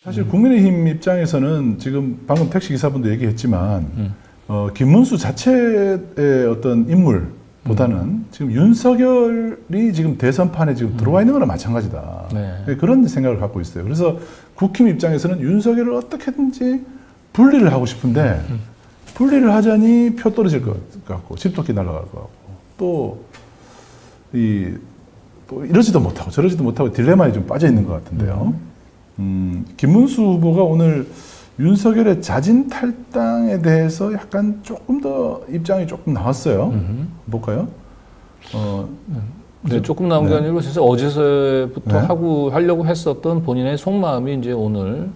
사실 국민의힘 입장에서는 지금 방금 택시기사분도 얘기했지만 김문수 자체의 어떤 인물보다는 지금 윤석열이 지금 대선판에 지금 들어와 있는 거나 마찬가지다. 네. 그런 생각을 갖고 있어요. 그래서 국힘 입장에서는 윤석열을 어떻게든지 분리를 하고 싶은데 분리를 하자니 표 떨어질 것 같고 집토끼 날아갈 것 같고 또 이러지도 못하고 저러지도 못하고 딜레마에 좀 빠져 있는 것 같은데요. 김문수 후보가 오늘 윤석열의 자진 탈당에 대해서 약간 조금 더 입장이 조금 나왔어요. 볼까요? 네, 조금 나온 게 네. 아니고 진짜 어제서부터 네. 하려고 했었던 본인의 속마음이 이제 오늘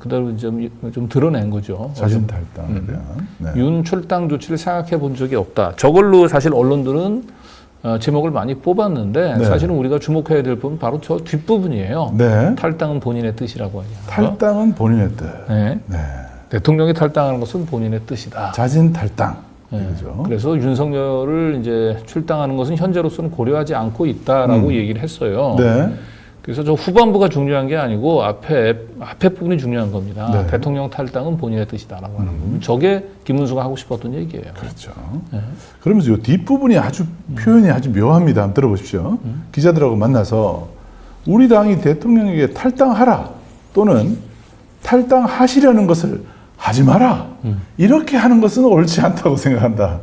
그대로 좀 드러낸 거죠. 자진 탈당에 대한. 네. 윤 출당 조치를 생각해 본 적이 없다. 저걸로 사실 언론들은 제목을 많이 뽑았는데 네. 사실은 우리가 주목해야 될 부분 바로 저 뒷부분이에요. 네. 탈당은 본인의 뜻이라고 하냐. 탈당은 본인의 뜻. 네. 네. 대통령이 탈당하는 것은 본인의 뜻이다. 자진 탈당. 네. 그죠? 그래서 윤석열을 이제 출당하는 것은 현재로서는 고려하지 않고 있다라고 얘기를 했어요. 네. 그래서 저 후반부가 중요한 게 아니고 앞에 부분이 중요한 겁니다. 네. 대통령 탈당은 본인의 뜻이다라고 하는 부분. 저게 김문수가 하고 싶었던 얘기예요. 그렇죠. 네. 그러면서 이 뒷부분이 아주 표현이 아주 묘합니다. 한번 들어보십시오. 기자들하고 만나서 우리 당이 대통령에게 탈당하라 또는 탈당하시려는 것을 하지 마라. 이렇게 하는 것은 옳지 않다고 생각한다.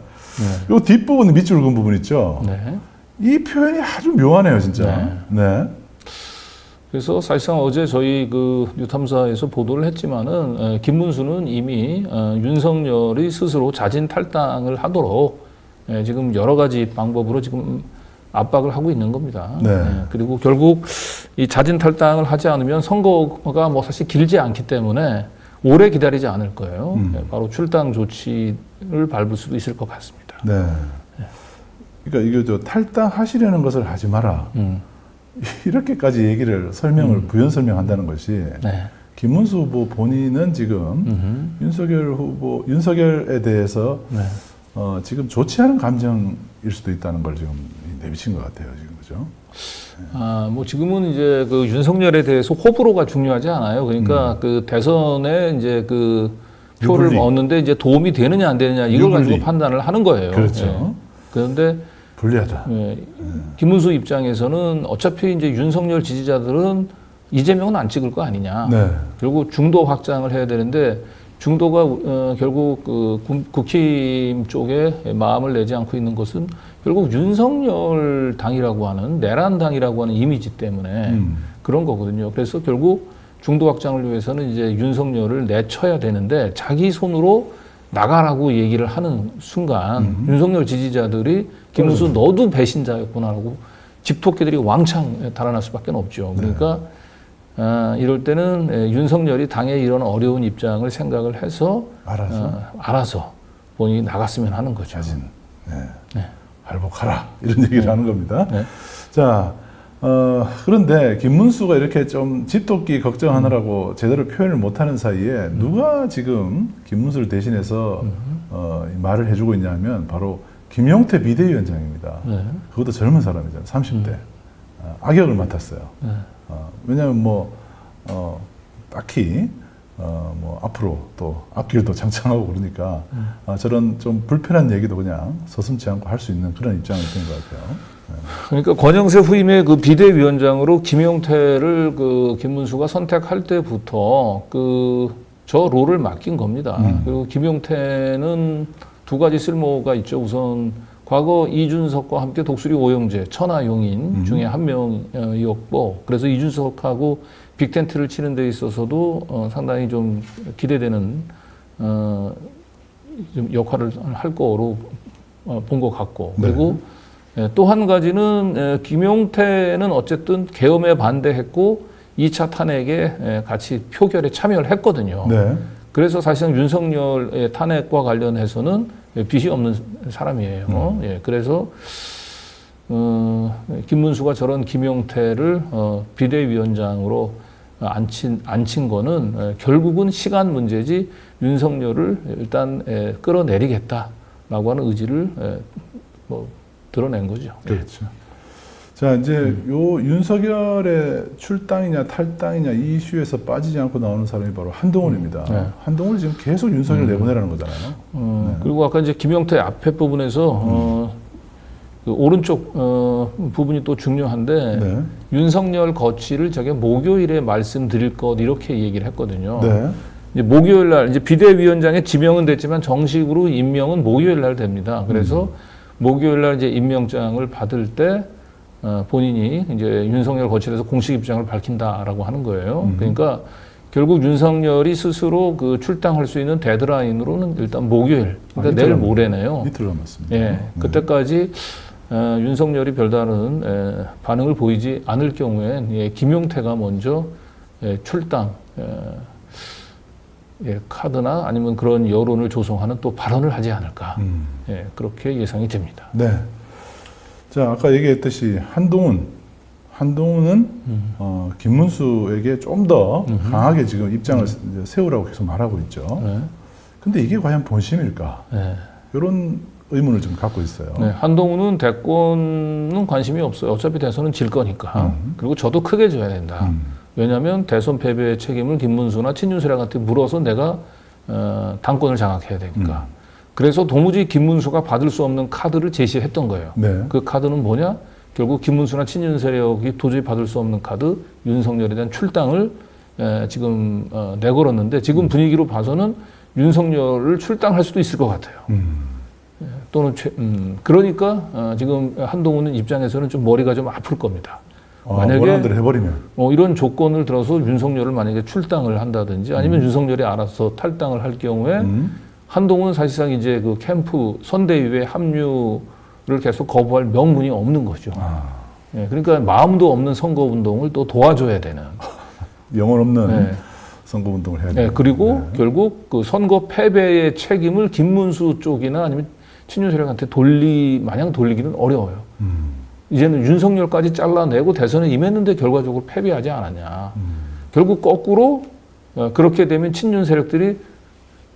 이 뒷부분 밑줄 그은 부분 있죠. 네. 이 표현이 아주 묘하네요, 진짜. 네. 그래서 사실상 어제 저희 그 뉴탐사에서 보도를 했지만은 김문수는 이미 윤석열이 스스로 자진 탈당을 하도록 지금 여러 가지 방법으로 지금 압박을 하고 있는 겁니다. 네. 그리고 결국 이 자진 탈당을 하지 않으면 선거가 뭐 사실 길지 않기 때문에 오래 기다리지 않을 거예요. 바로 출당 조치를 밟을 수도 있을 것 같습니다. 네. 그러니까 이게 저 탈당하시려는 것을 하지 마라. 이렇게까지 얘기를 부연 설명한다는 것이 네. 김문수 후보 본인은 지금 윤석열에 대해서 네. 지금 좋지 않은 감정일 수도 있다는 걸 지금 내비친 것 같아요, 지금 그죠? 뭐 지금은 이제 그 윤석열에 대해서 호불호가 중요하지 않아요. 그러니까 그 대선에 이제 그 표를 유불리. 얻는데 이제 도움이 되느냐 안 되느냐 이걸 유불리. 가지고 판단을 하는 거예요. 그렇죠. 그런데 불리하다. 김문수 입장에서는 어차피 이제 윤석열 지지자들은 이재명은 안 찍을 거 아니냐. 네. 그리고 중도 확장을 해야 되는데 중도가 결국 그 국힘 쪽에 마음을 내지 않고 있는 것은 결국 윤석열 당이라고 하는 내란 당이라고 하는 이미지 때문에 그런 거거든요. 그래서 결국 중도 확장을 위해서는 이제 윤석열을 내쳐야 되는데 자기 손으로 나가라고 얘기를 하는 순간 윤석열 지지자들이 김문수 너도 배신자였구나라고 집토끼들이 왕창 달아날 수밖에 없죠. 그러니까 이럴 때는 윤석열이 당의 이런 어려운 입장을 생각을 해서 알아서 본인이 나갔으면 하는 거죠. 자진. 네. 네. 발복하라. 이런 얘기를 하는 겁니다. 네. 자, 그런데 김문수가 이렇게 좀 집토끼 걱정하느라고 제대로 표현을 못하는 사이에 누가 지금 김문수를 대신해서 이 말을 해주고 있냐면 바로 김용태 비대위원장입니다. 네. 그것도 젊은 사람이잖아요. 30대. 악역을 맡았어요. 네. 왜냐하면 딱히 뭐 앞으로 또 앞길도 장창하고 그러니까 저런 좀 불편한 얘기도 그냥 서슴지 않고 할 수 있는 그런 입장이 된 것 같아요. 그러니까 권영세 후임의 그 비대위원장으로 김용태를 그 김문수가 선택할 때부터 저 롤을 맡긴 겁니다. 그리고 김용태는 두 가지 쓸모가 있죠. 우선 과거 이준석과 함께 독수리 오영재, 천하용인 중에 한 명이었고, 그래서 이준석하고 빅텐트를 치는 데 있어서도 상당히 좀 기대되는 좀 역할을 할 거로 본 것 같고, 그리고 또 한 가지는 김용태는 어쨌든 계엄에 반대했고 2차 탄핵에 같이 표결에 참여를 했거든요. 네. 그래서 사실상 윤석열의 탄핵과 관련해서는 빚이 없는 사람이에요. 그래서 김문수가 저런 김용태를 비대위원장으로 앉힌 거는 결국은 시간 문제지 윤석열을 일단 끌어내리겠다라고 하는 의지를 드러낸 거죠. 그렇죠. 자, 이제 요 윤석열의 출당이냐 탈당이냐 이 이슈에서 빠지지 않고 나오는 사람이 바로 한동훈입니다. 네. 한동훈이 지금 계속 윤석열 내보내라는 거잖아요. 네. 그리고 아까 이제 김용태 앞에 부분에서 그 오른쪽 부분이 또 중요한데 네. 윤석열 거취를 저게 목요일에 말씀드릴 것 이렇게 얘기를 했거든요. 네. 이제 목요일 날 이제 비대위원장에 지명은 됐지만 정식으로 임명은 목요일 날 됩니다. 그래서 목요일 날 이제 임명장을 받을 때 본인이 이제 윤석열 거취에서 공식 입장을 밝힌다라고 하는 거예요. 그러니까 결국 윤석열이 스스로 그 출당할 수 있는 데드라인으로는 일단 목요일, 그러니까 내일 모레네요. 이틀 남았습니다. 예, 그때까지 윤석열이 별다른 반응을 보이지 않을 경우엔 김용태가 먼저 출당 카드나 아니면 그런 여론을 조성하는 또 발언을 하지 않을까 그렇게 예상이 됩니다. 네. 자, 아까 얘기했듯이 한동훈은 김문수에게 좀 더 강하게 지금 입장을 이제 세우라고 계속 말하고 있죠. 네. 근데 이게 과연 본심일까? 네. 이런 의문을 좀 갖고 있어요. 네, 한동훈은 대권은 관심이 없어요. 어차피 대선은 질 거니까. 그리고 저도 크게 져야 된다. 왜냐하면 대선 패배의 책임을 김문수나 친윤세력한테 물어서 내가 당권을 장악해야 되니까. 그래서 도무지 김문수가 받을 수 없는 카드를 제시했던 거예요. 네. 그 카드는 뭐냐? 결국 김문수나 친윤세력이 도저히 받을 수 없는 카드, 윤석열에 대한 출당을 지금 내걸었는데 지금 분위기로 봐서는 윤석열을 출당할 수도 있을 것 같아요. 또는 그러니까 지금 한동훈은 입장에서는 좀 머리가 좀 아플 겁니다. 만약에 원하는 대로 해버리면 이런 조건을 들어서 윤석열을 만약에 출당을 한다든지 아니면 윤석열이 알아서 탈당을 할 경우에 한동훈은 사실상 이제 그 캠프 선대위에 합류를 계속 거부할 명분이 없는 거죠. 예, 그러니까 마음도 없는 선거운동을 또 도와줘야 되는. 영혼 없는 네. 선거운동을 해야 네, 돼요. 그리고 결국 그 선거 패배의 책임을 김문수 쪽이나 아니면 친윤세력한테 마냥 돌리기는 어려워요. 이제는 윤석열까지 잘라내고 대선에 임했는데 결과적으로 패배하지 않았냐. 결국 거꾸로 그렇게 되면 친윤 세력들이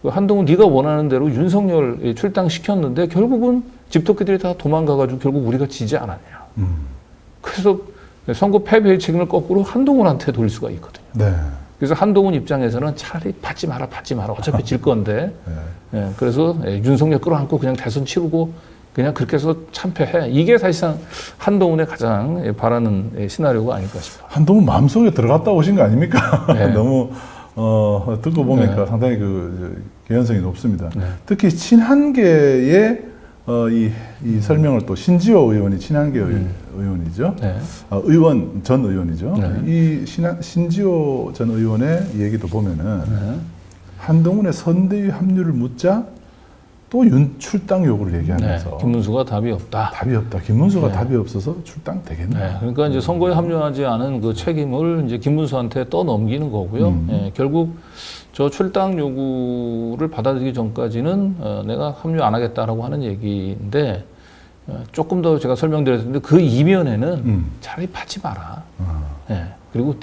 한동훈 네가 원하는 대로 윤석열 출당시켰는데 결국은 집토끼들이 다 도망가가지고 결국 우리가 지지 않았냐. 그래서 선거 패배의 책임을 거꾸로 한동훈한테 돌릴 수가 있거든요. 네. 그래서 한동훈 입장에서는 차라리 받지 마라. 어차피 질 건데. 예, 그래서 윤석열 끌어안고 그냥 대선 치르고 그냥 그렇게 해서 참패해. 이게 사실상 한동훈의 가장 바라는 시나리오가 아닐까 싶어요. 한동훈 마음속에 들어갔다 오신 거 아닙니까? 네. 너무 듣고 보니까 네. 상당히 그 개연성이 높습니다. 네. 특히 친한계의 이 설명을 또 신지호 의원이 친한계 의원이죠. 네. 전 의원이죠. 네. 이 신지호 전 의원의 얘기도 보면은 한동훈의 선대위 합류를 묻자 또 출당 요구를 얘기하면서 김문수가 답이 없다. 답이 없다. 김문수가 답이 없어서 출당 되겠나? 네, 그러니까 이제 선거에 합류하지 않은 그 책임을 이제 김문수한테 떠넘기는 거고요. 예, 결국 저 출당 요구를 받아들이기 전까지는 내가 합류 안 하겠다라고 하는 얘기인데 조금 더 제가 설명드렸는데 그 이면에는 차라리 받지 마라. 예, 그리고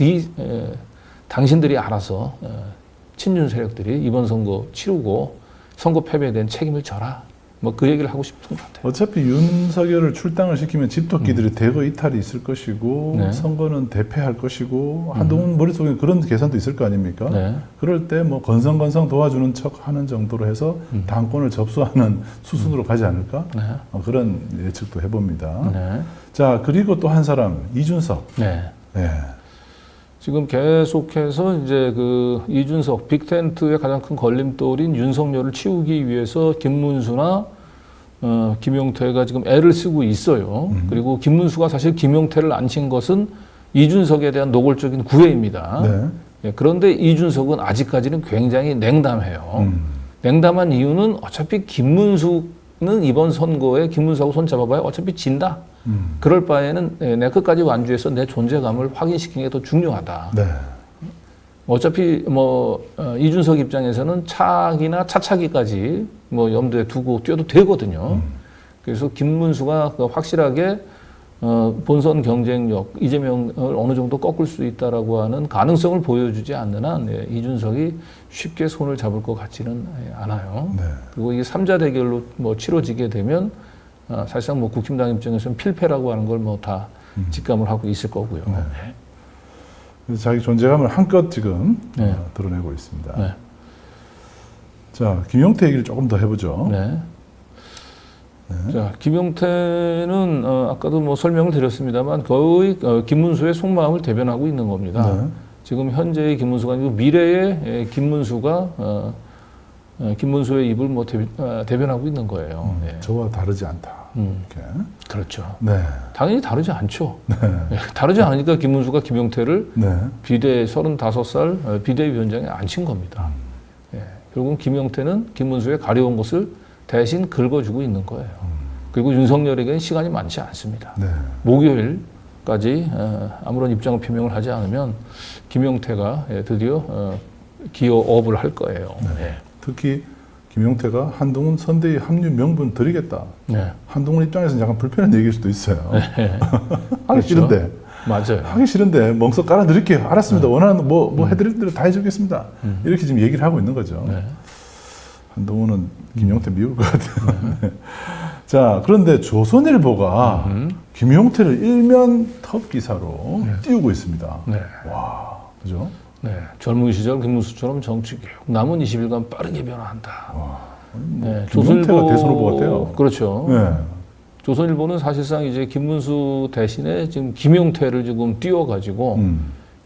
당신들이 알아서 친윤 세력들이 이번 선거 치르고 선거 패배에 대한 책임을 져라. 뭐 그 얘기를 하고 싶은 것 같아요. 어차피 윤석열을 출당을 시키면 집토끼들이 대거 이탈이 있을 것이고 네. 선거는 대패할 것이고 한동훈 머릿속에 그런 계산도 있을 거 아닙니까? 네. 그럴 때 뭐 건성건성 도와주는 척 하는 정도로 해서 당권을 접수하는 수순으로 가지 않을까? 네. 그런 예측도 해봅니다. 네. 자, 그리고 또 한 사람 이준석. 네. 네. 지금 계속해서 이제 그 이준석 빅텐트의 가장 큰 걸림돌인 윤석열을 치우기 위해서 김문수나 김용태가 지금 애를 쓰고 있어요. 그리고 김문수가 사실 김용태를 앉힌 것은 이준석에 대한 노골적인 구애입니다. 네. 예, 그런데 이준석은 아직까지는 굉장히 냉담해요. 냉담한 이유는 어차피 김문수는 이번 선거에 김문수하고 손잡아봐야 어차피 진다. 그럴 바에는 내 끝까지 완주해서 내 존재감을 확인시키는 게 더 중요하다. 네. 어차피 이준석 입장에서는 차기나 차차기까지 염두에 두고 뛰어도 되거든요. 그래서 김문수가 확실하게 본선 경쟁력, 이재명을 어느 정도 꺾을 수 있다라고 하는 가능성을 보여주지 않는 한 이준석이 쉽게 손을 잡을 것 같지는 않아요. 네. 그리고 이게 3자 대결로 치러지게 되면 사실상 국힘당 입장에서는 필패라고 하는 걸 다 직감을 하고 있을 거고요. 네. 그래서 자기 존재감을 한껏 지금 네. 드러내고 있습니다. 네. 자, 김용태 얘기를 조금 더 해보죠. 네. 자, 김용태는 아까도 뭐 설명을 드렸습니다만 거의 김문수의 속마음을 대변하고 있는 겁니다. 네. 지금 현재의 김문수가 아니고 미래의 김문수가 김문수의 입을 뭐 대변하고 있는 거예요. 네. 저와 다르지 않다. 이렇게. 그렇죠. 네. 당연히 다르지 않죠. 네, 다르지 않으니까 김문수가 김용태를 네. 비대 35살 비대위원장에 앉힌 겁니다. 예, 결국은 김용태는 김문수의 가려운 것을 대신 긁어주고 있는 거예요. 그리고 윤석열에게는 시간이 많지 않습니다. 네. 목요일까지 아무런 입장을 표명을 하지 않으면 김용태가 드디어 기어업을 할 거예요. 네. 특히 김용태가 한동훈 선대위 합류 명분 드리겠다. 네. 한동훈 입장에서는 약간 불편한 얘기일 수도 있어요. 네. 하기 그렇죠. 싫은데. 맞아요. 하기 싫은데 멍석 깔아드릴게요. 알았습니다. 원하는 뭐 해드릴 대로 다 해주겠습니다. 이렇게 지금 얘기를 하고 있는 거죠. 네. 한동훈은 김용태 미울 것 같아요. 네. 자, 그런데 조선일보가 김용태를 일면 톱 기사로 띄우고 있습니다. 네. 와, 그죠? 네. 젊은 시절 김문수처럼 정치개혁 남은 20일간 빠르게 변화한다. 네. 김용태가 대선 후보 같아요. 그렇죠. 네. 조선일보는 사실상 이제 김문수 대신에 지금 김용태를 지금 띄워가지고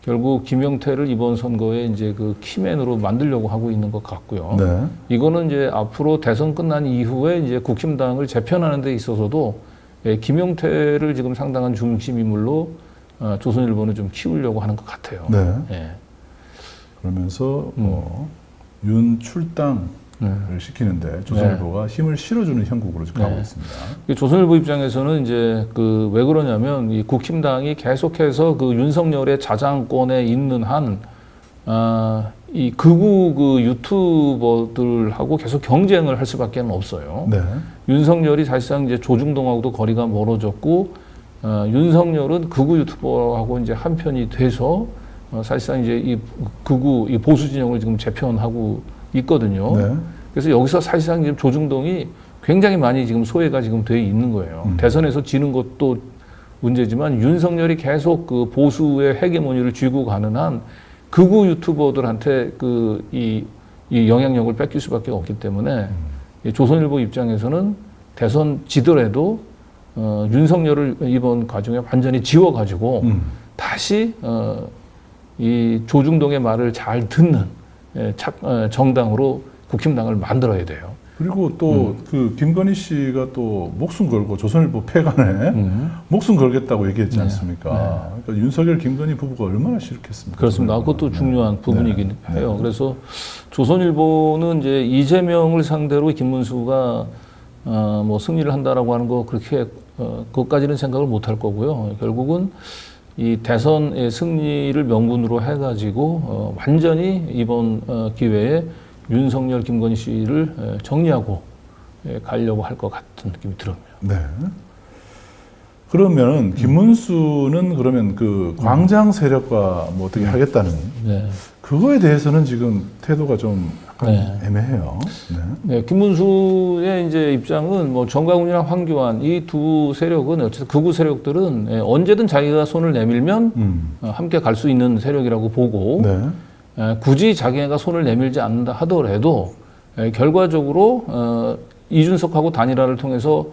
결국 김용태를 이번 선거에 이제 그 키맨으로 만들려고 하고 있는 것 같고요. 네. 이거는 이제 앞으로 대선 끝난 이후에 이제 국힘당을 재편하는 데 있어서도 김용태를 지금 상당한 중심 인물로 조선일보는 좀 키우려고 하는 것 같아요. 네. 예. 그러면서 윤 출당을 시키는데 조선일보가 힘을 실어주는 형국으로 지금 가고 네. 있습니다. 조선일보 입장에서는 이제 그 왜 그러냐면 이 국힘당이 계속해서 그 윤석열의 자장권에 있는 한 이 극우 그 유튜버들하고 계속 경쟁을 할 수밖에 없어요. 네. 윤석열이 사실상 이제 조중동하고도 거리가 멀어졌고 윤석열은 극우 유튜버하고 이제 한 편이 돼서 사실상 이제 이 극우 이 보수 진영을 지금 재편하고 있거든요. 네. 그래서 여기서 사실상 지금 조중동이 굉장히 많이 지금 소외가 지금 돼 있는 거예요. 대선에서 지는 것도 문제지만 윤석열이 계속 그 보수의 헤게모니를 쥐고 가는 한 극우 유튜버들한테 이 영향력을 뺏길 수밖에 없기 때문에 이 조선일보 입장에서는 대선 지더라도 윤석열을 이번 과정에 완전히 지워가지고 다시 이 조중동의 말을 잘 듣는 정당으로 국힘당을 만들어야 돼요. 그리고 또 그 김건희 씨가 또 목숨 걸고 조선일보 폐간에 목숨 걸겠다고 얘기했지 않습니까? 그러니까 윤석열, 김건희 부부가 얼마나 싫겠습니까? 그렇습니다. 그것도 중요한 부분이긴 해요. 그래서 조선일보는 이제 이재명을 상대로 김문수가 뭐 승리를 한다라고 하는 거 그렇게 그것까지는 생각을 못 할 거고요. 결국은 이 대선의 승리를 명분으로 해가지고 완전히 이번 기회에 윤석열, 김건희 씨를 정리하고 가려고 할 것 같은 느낌이 들어요. 네. 그러면 김문수는 그러면 그 광장 세력과 뭐 어떻게 하겠다는 네. 그거에 대해서는 지금 태도가 좀 약간 애매해요. 네. 네, 김문수의 이제 입장은 뭐 정강훈이나 황교안 이 두 세력은 어쨌든 극우 세력들은 언제든 자기가 손을 내밀면 함께 갈 수 있는 세력이라고 보고 네. 굳이 자기가 손을 내밀지 않는다 하더라도 결과적으로 이준석하고 단일화를 통해서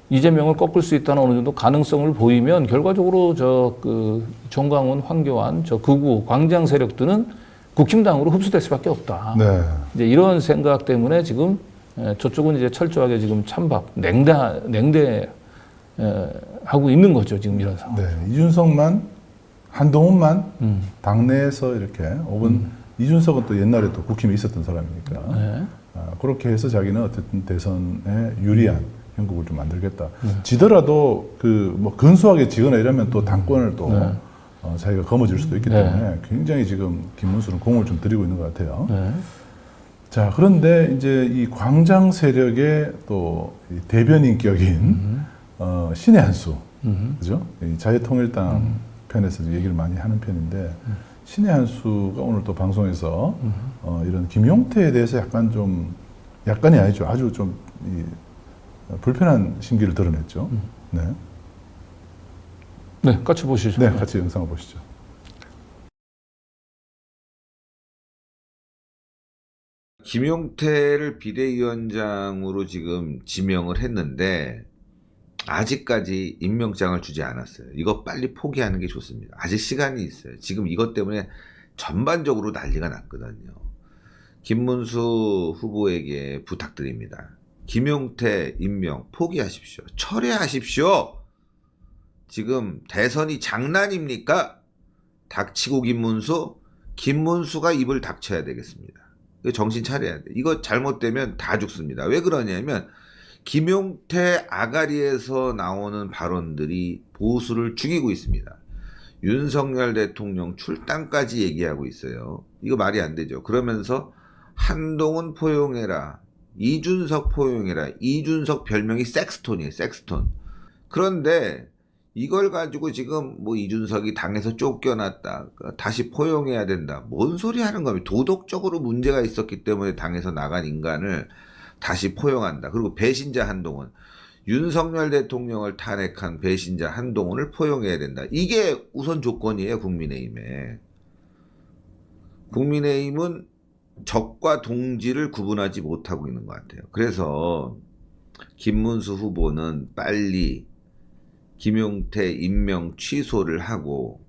이재명을 꺾을 수 있다는 어느 정도 가능성을 보이면 결과적으로 정강훈, 황교안, 극우, 광장 세력들은 국힘당으로 흡수될 수밖에 없다. 네. 이제 이런 생각 때문에 지금 저쪽은 이제 철저하게 지금 찬밥, 냉대 하고 있는 거죠. 지금 이런 상황. 네. 이준석만, 한동훈만 당내에서 이렇게 혹은 이준석은 또 옛날에 또 국힘에 있었던 사람이니까 네. 그렇게 해서 자기는 어쨌든 대선에 유리한 형국을 좀 만들겠다. 지더라도 그 뭐 근소하게 지거나 이러면 또 당권을 또 자기가 거머쥘 수도 있기 때문에 굉장히 지금 김문수는 공을 좀 들이고 있는 것 같아요. 네. 자, 그런데 이제 이 광장 세력의 또 이 대변인격인 신의 한수, 그죠? 이 자유통일당 편에서 얘기를 많이 하는 편인데 신의 한수가 오늘 또 방송에서 이런 김용태에 대해서 약간 좀 약간이 아니죠. 아주 좀 불편한 심기를 드러냈죠. 네. 네, 같이 보시죠. 네, 같이 영상을 보시죠. 김용태를 비대위원장으로 지금 지명을 했는데 아직까지 임명장을 주지 않았어요. 이거 빨리 포기하는 게 좋습니다. 아직 시간이 있어요. 지금 이것 때문에 전반적으로 난리가 났거든요. 김문수 후보에게 부탁드립니다. 김용태 임명 포기하십시오. 철회하십시오. 지금 대선이 장난입니까? 닥치고 김문수가 입을 닥쳐야 되겠습니다. 이거 정신 차려야 돼. 이거 잘못되면 다 죽습니다. 왜 그러냐면 김용태 아가리에서 나오는 발언들이 보수를 죽이고 있습니다. 윤석열 대통령 출당까지 얘기하고 있어요. 이거 말이 안 되죠. 그러면서 한동훈 포용해라, 이준석 포용해라. 이준석 별명이 섹스톤이에요. 섹스톤. 그런데 이걸 가지고 지금 뭐 이준석이 당에서 쫓겨났다, 다시 포용해야 된다, 뭔 소리 하는 겁니까? 도덕적으로 문제가 있었기 때문에 당에서 나간 인간을 다시 포용한다. 그리고 배신자 한동훈, 윤석열 대통령을 탄핵한 배신자 한동훈을 포용해야 된다. 이게 우선 조건이에요. 국민의힘에. 국민의힘은 적과 동지를 구분하지 못하고 있는 것 같아요. 그래서 김문수 후보는 빨리 김용태 임명 취소를 하고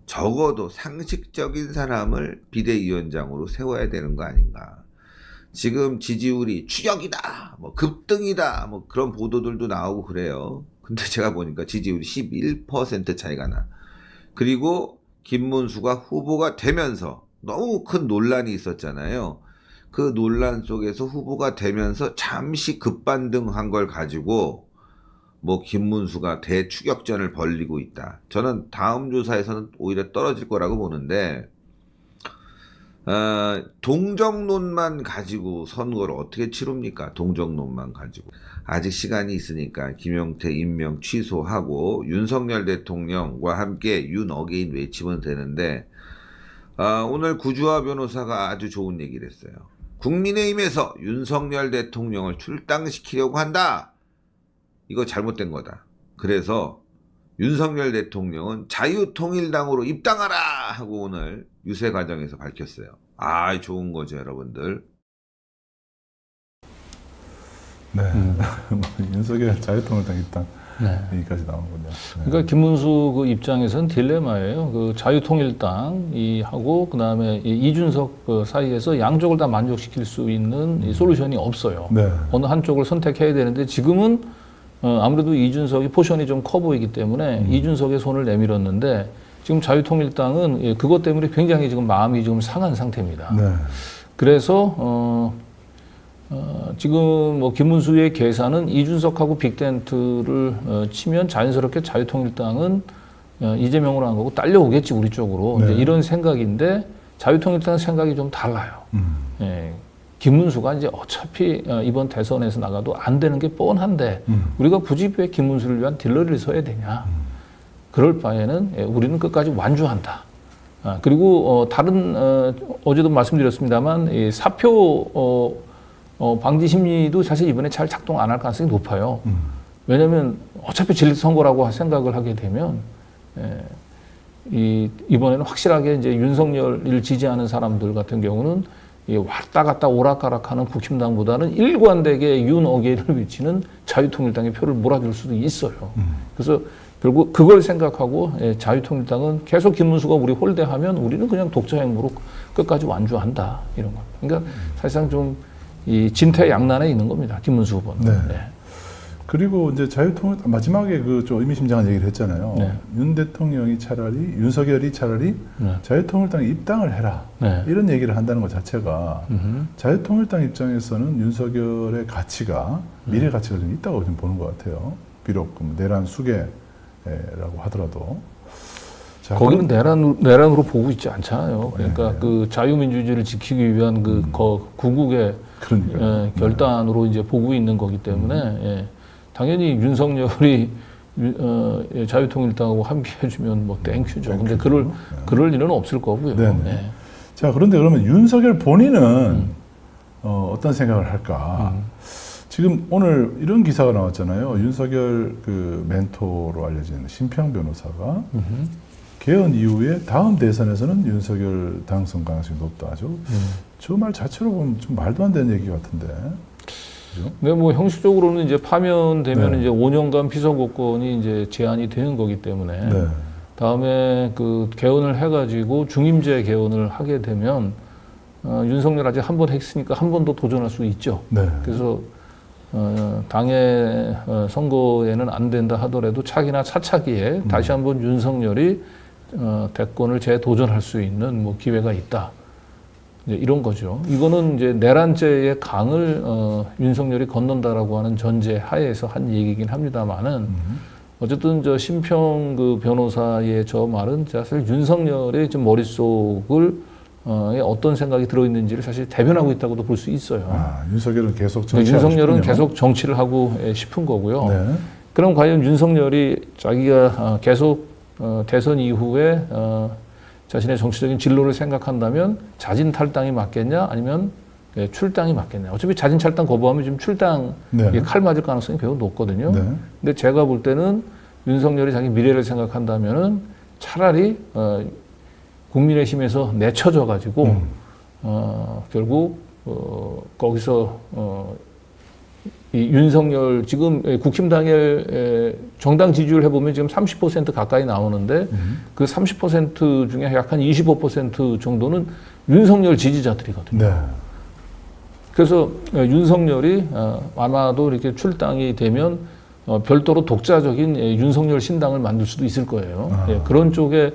적어도 상식적인 사람을 비대위원장으로 세워야 되는 거 아닌가. 지금 지지율이 추격이다, 뭐 급등이다, 뭐 그런 보도들도 나오고 그래요. 근데 제가 보니까 지지율이 11% 차이가 나. 그리고 김문수가 후보가 되면서 너무 큰 논란이 있었잖아요. 그 논란 속에서 후보가 되면서 잠시 급반등한 걸 가지고 뭐 김문수가 대추격전을 벌이고 있다. 저는 다음 조사에서는 오히려 떨어질 거라고 보는데, 동정론만 가지고 선거를 어떻게 치릅니까? 동정론만 가지고. 아직 시간이 있으니까 김용태 임명 취소하고 윤석열 대통령과 함께 윤 어게인 외치면 되는데, 오늘 구주화 변호사가 아주 좋은 얘기를 했어요. 국민의힘에서 윤석열 대통령을 출당시키려고 한다. 이거 잘못된 거다. 그래서 윤석열 대통령은 자유통일당으로 입당하라 하고 오늘 유세 과정에서 밝혔어요. 아, 좋은 거죠, 여러분들. 네. 윤석열 자유통일당 입당 네. 여기까지 나오는군요. 네. 그러니까 김문수 그 입장에서는 딜레마예요. 그 자유통일당이 하고 그다음에 이준석 그 사이에서 양쪽을 다 만족시킬 수 있는 이 솔루션이 없어요. 네. 어느 한쪽을 선택해야 되는데 지금은 아무래도 이준석이 포션이 좀 커 보이기 때문에 이준석의 손을 내밀었는데 지금 자유통일당은 그것 때문에 굉장히 지금 마음이 지금 상한 상태입니다. 네. 그래서 지금 뭐 김문수의 계산은 이준석하고 빅텐트를 치면 자연스럽게 자유통일당은 이재명으로 한 거고 딸려오겠지 우리 쪽으로. 네. 이제 이런 생각인데 자유통일당 생각이 좀 달라요. 예. 김문수가 이제 어차피 이번 대선에서 나가도 안 되는 게 뻔한데 우리가 굳이 왜 김문수를 위한 딜러리를 서야 되냐. 그럴 바에는 우리는 끝까지 완주한다. 그리고 다른 어제도 말씀드렸습니다만 이 사표 방지 심리도 사실 이번에 잘 작동 안 할 가능성이 높아요. 왜냐하면 어차피 진리선거라고 생각을 하게 되면 이번에는 확실하게 이제 윤석열을 지지하는 사람들 같은 경우는 왔다 갔다 오락가락하는 국힘당보다는 일관되게 윤 어게인을 외치는 자유통일당의 표를 몰아줄 수도 있어요. 그래서 결국 그걸 생각하고 자유통일당은 계속 김문수가 우리 홀대하면 우리는 그냥 독자 행보로 끝까지 완주한다 이런 거. 그러니까 사실상 좀 이 진퇴양난에 있는 겁니다. 김문수 후보는. 네. 네. 그리고 이제 자유통일 마지막에 그 좀 의미심장한 얘기를 했잖아요. 네. 윤 대통령이 차라리 윤석열이 차라리 네. 자유통일당에 입당을 해라. 네. 이런 얘기를 한다는 것 자체가 자유통일당 입장에서는 윤석열의 가치가 미래 가치가 좀 있다고 좀 보는 것 같아요. 비록 내란 수계라고 하더라도. 자, 거기는 내란으로 보고 있지 않잖아요. 그러니까 네. 그 자유민주주의를 지키기 위한 그 구국의 결단으로 이제 보고 있는 거기 때문에 당연히 윤석열이 자유통일당하고 함께 해주면 뭐 땡큐죠. 근데 그럴 일은 없을 거고요. 네. 자, 그런데 그러면 윤석열 본인은 어떤 생각을 할까? 지금 오늘 이런 기사가 나왔잖아요. 윤석열 그 멘토로 알려진 심평 변호사가 개헌 이후에 다음 대선에서는 윤석열 당선 가능성이 높다 하죠. 저 말 자체로 보면 좀 말도 안 되는 얘기 같은데. 그죠? 네, 뭐 형식적으로는 이제 파면되면 네. 이제 5년간 피선거권이 이제 제한이 되는 거기 때문에 네. 다음에 그 개헌을 해가지고 중임제 개헌을 하게 되면 윤석열 아직 한 번 했으니까 한 번 더 도전할 수 있죠. 네. 그래서 당의 선거에는 안 된다 하더라도 차기나 차차기에 다시 한번 윤석열이 대권을 재도전할 수 있는 뭐 기회가 있다. 이제 이런 거죠. 이거는 이제 내란죄의 강을 윤석열이 건넌다라고 하는 전제 하에서 한 얘기긴 합니다만은 어쨌든 저 심평 그 변호사의 저 말은 사실 윤석열의 좀 머릿속을 어떤 생각이 들어있는지를 사실 대변하고 있다고도 볼 수 있어요. 아, 윤석열은 계속 정치하고 윤석열은 싶군요. 계속 정치를 하고 싶은 거고요. 네. 그럼 과연 윤석열이 자기가 계속 대선 이후에 자신의 정치적인 진로를 생각한다면 자진 탈당이 맞겠냐 아니면 출당이 맞겠냐. 어차피 자진 탈당 거부하면 지금 출당 네. 칼 맞을 가능성이 매우 높거든요. 네. 근데 제가 볼 때는 윤석열이 자기 미래를 생각한다면은 차라리 국민의힘에서 내쳐져 가지고 결국 거기서 이 윤석열 지금 국힘당의 정당 지지율 해보면 지금 30% 가까이 나오는데 그 30% 중에 약 한 25% 정도는 윤석열 지지자들이거든요. 네. 그래서 윤석열이 아마도 이렇게 출당이 되면 별도로 독자적인 윤석열 신당을 만들 수도 있을 거예요. 예, 그런 쪽에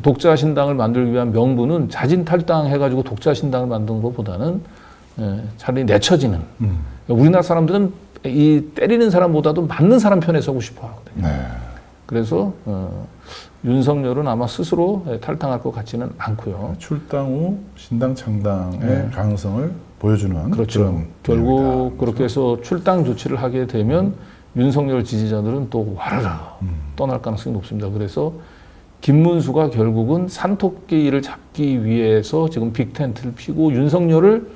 독자 신당을 만들기 위한 명분은 자진 탈당해가지고 독자 신당을 만드는 것보다는 차라리 내쳐지는. 우리나라 사람들은 이 때리는 사람보다도 맞는 사람 편에 서고 싶어 하거든요. 네. 그래서 윤석열은 아마 스스로 탈당할 것 같지는 않고요. 출당 후 신당 창당의 가능성을 보여주는 그렇죠. 그런 결국 내용이다. 그렇게 해서 출당 조치를 하게 되면 윤석열 지지자들은 또 와르르 떠날 가능성이 높습니다. 그래서 김문수가 결국은 산토끼를 잡기 위해서 지금 빅텐트를 피고 윤석열을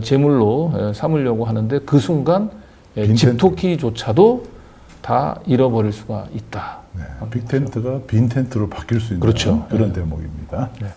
제물로 삼으려고 하는데 그 순간 집토끼조차도 다 잃어버릴 수가 있다. 네. 빅텐트가 빈 텐트로 바뀔 수 있는 그렇죠. 그런 대목입니다. 네.